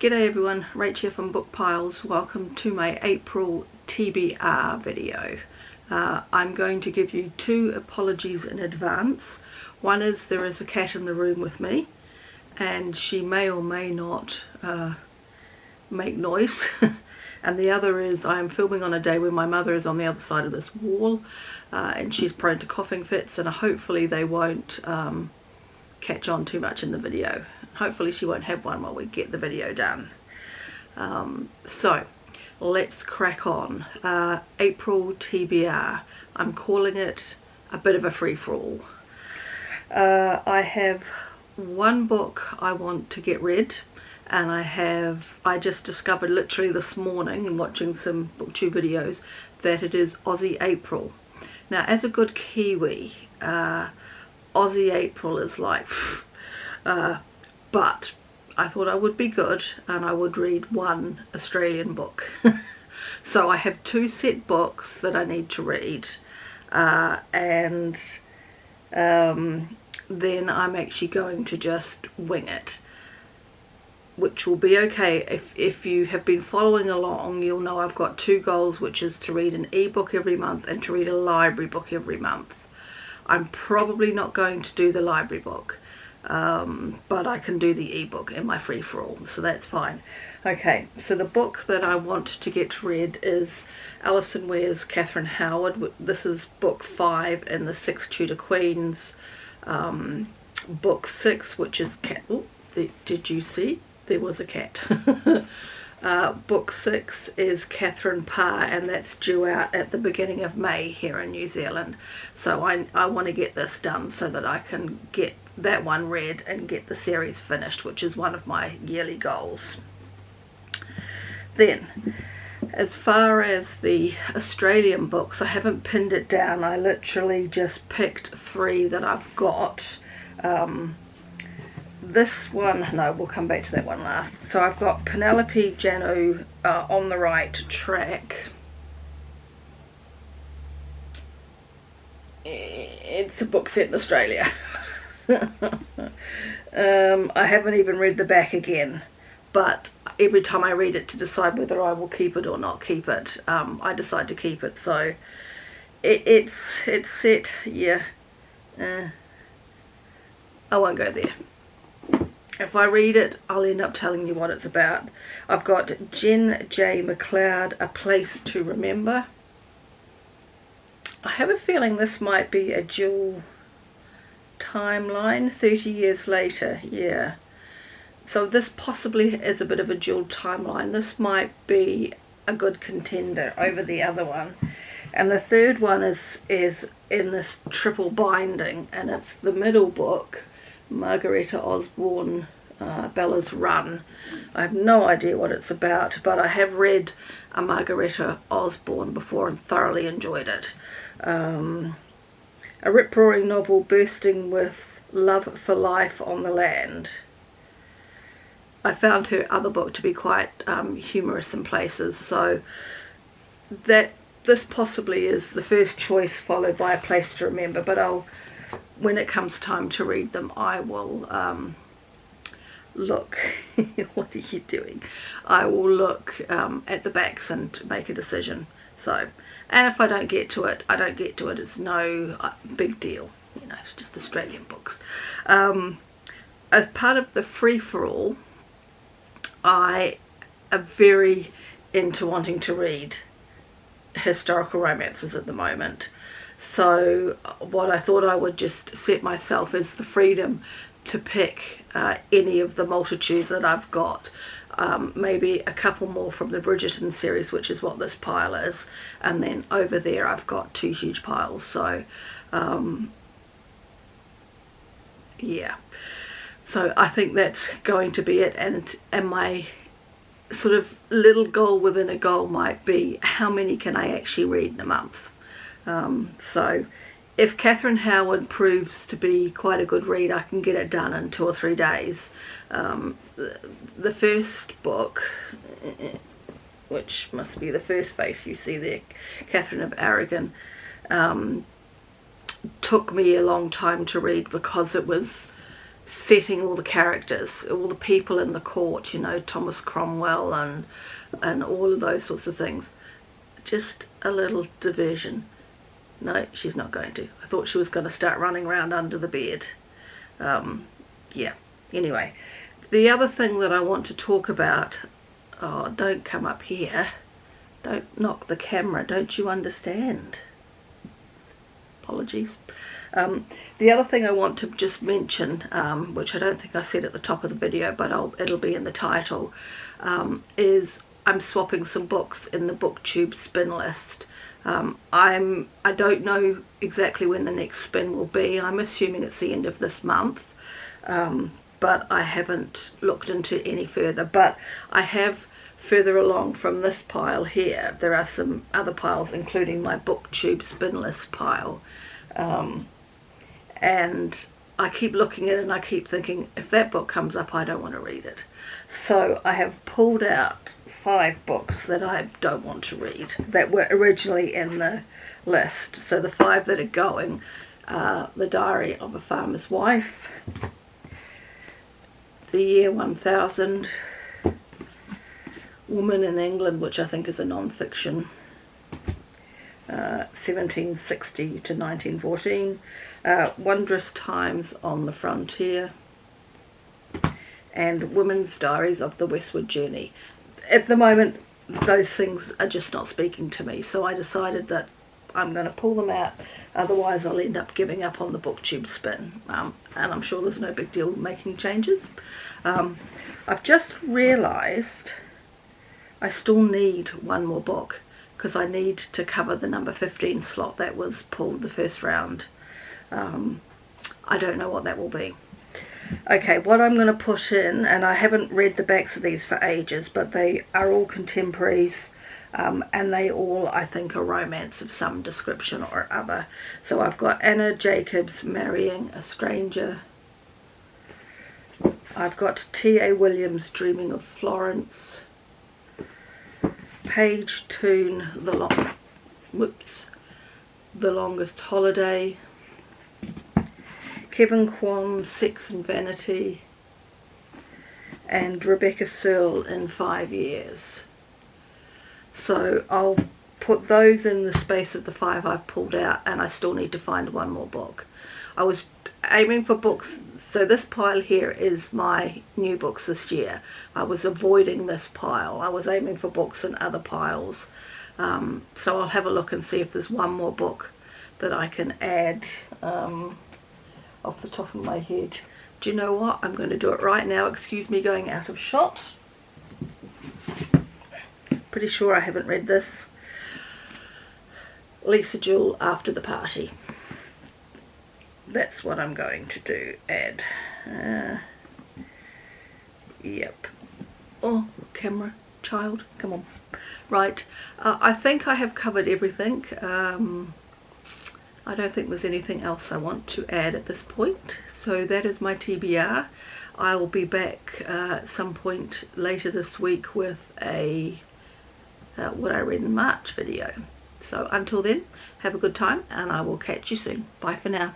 G'day everyone, Rach here from Bookpiles. Welcome to my April TBR video. I'm going to give you two apologies in advance. One is there is a cat in the room with me and she may or may not make noise. And the other is I am filming on a day when my mother is on the other side of this wall and she's prone to coughing fits, and hopefully they won't catch on too much in the video. Hopefully she won't have one while we get the video done. So let's crack on. April TBR. I'm calling it a bit of a free-for-all. I have one book I want to get read, and I just discovered literally this morning and watching some booktube videos that it is Aussie April. Now, as a good Kiwi, Aussie April is like but I thought I would be good and I would read one Australian book. So I have two set books that I need to read, and then I'm actually going to just wing it, which will be okay. If you have been following along, you'll know I've got two goals, which is to read an ebook every month and to read a library book every month. I'm probably not going to do the library book, but I can do the ebook in my free-for-all, so that's fine. Okay, so the book that I want to get read is Alison Ware's Catherine Howard. This is book 5 in the 6 Tudor Queens. Book 6, which is cat. Oh, did you see? There was a cat. Book 6 is Catherine Parr, and that's due out at the beginning of May here in New Zealand. So I want to get this done so that I can get that one read and get the series finished, which is one of my yearly goals. Then, as far as the Australian books, I haven't pinned it down. I literally just picked 3 that I've got. This one, no, we'll come back to that one last. So I've got Penelope Janu, On the Right Track. It's a book set in Australia. I haven't even read the back again, but every time I read it to decide whether I will keep it or not keep it, I decide to keep it. So it's set, yeah. I won't go there. If I read it, I'll end up telling you what it's about. I've got Jen J. McLeod, A Place to Remember. I have a feeling this might be a dual timeline, 30 years later, yeah. So this possibly is a bit of a dual timeline. This might be a good contender over the other one. And the third one is in this triple binding, and it's the middle book, Margareta Osborne, Bella's Run. I have no idea what it's about, but I have read a Margareta Osborne before and thoroughly enjoyed it. A rip-roaring novel bursting with love for life on the land. I found her other book to be quite humorous in places, so that this possibly is the first choice, followed by A Place to Remember, but when it comes time to read them, I will look. What are you doing? I will look at the backs and make a decision. So, and if I don't get to it, I don't get to it. It's no big deal. You know, it's just Australian books. As part of the free-for-all, I am very into wanting to read historical romances at the moment. So what I thought I would just set myself is the freedom to pick any of the multitude that I've got. Maybe a couple more from the Bridgerton series, which is what this pile is, and then over there I've got 2 huge piles. So yeah, so I think that's going to be it, and my sort of little goal within a goal might be how many can I actually read in a month. So if Catherine Howard proves to be quite a good read, I can get it done in 2 or 3 days. The first book, which must be the first face you see there, Catherine of Aragon, took me a long time to read because it was setting all the characters, all the people in the court, you know, Thomas Cromwell and all of those sorts of things. Just a little diversion. No, she's not going to. I thought she was going to start running around under the bed. Yeah, anyway. The other thing that I want to talk about, oh, don't come up here. Don't knock the camera, don't you understand? Apologies. The other thing I want to just mention, which I don't think I said at the top of the video, but it'll be in the title, is I'm swapping some books in the booktube spin list. I don't know exactly when the next spin will be. I'm assuming it's the end of this month, but I haven't looked into any further. But I have further along from this pile here, there are some other piles, including my booktube spin list pile. And I keep looking at it and I keep thinking, if that book comes up, I don't want to read it. So I have pulled out 5 books that I don't want to read that were originally in the list. So the 5 that are going are The Diary of a Farmer's Wife, The Year 1000, Woman in England, which I think is a non-fiction, 1760 to 1914, Wondrous Times on the Frontier, and Women's Diaries of the Westward Journey. At the moment, those things are just not speaking to me, so I decided that I'm going to pull them out, otherwise I'll end up giving up on the booktube spin, and I'm sure there's no big deal making changes. I've just realised I still need one more book, because I need to cover the number 15 slot that was pulled the first round. I don't know what that will be. Okay, what I'm going to put in, and I haven't read the backs of these for ages, but they are all contemporaries, and they all, I think, are romance of some description or other. So I've got Anna Jacobs Marrying a Stranger. I've got T.A. Williams Dreaming of Florence. Paige Toon, The Longest Holiday. Kevin Kwan, Sex and Vanity, and Rebecca Searle, In 5 Years. So I'll put those in the space of the 5 I've pulled out, and I still need to find one more book. I was aiming for books, so this pile here is my new books this year. I was avoiding this pile. I was aiming for books in other piles. So I'll have a look and see if there's one more book that I can add off the top of my head. Do you know what? I'm going to do it right now. Excuse me going out of shot. Pretty sure I haven't read this. Lisa Jewell, After the Party. That's what I'm going to do. Add. Yep. Oh, camera, child, come on. Right. I think I have covered everything. I don't think there's anything else I want to add at this point. So that is my TBR. I will be back at some point later this week with a what I read in March video. So until then, have a good time and I will catch you soon. Bye for now.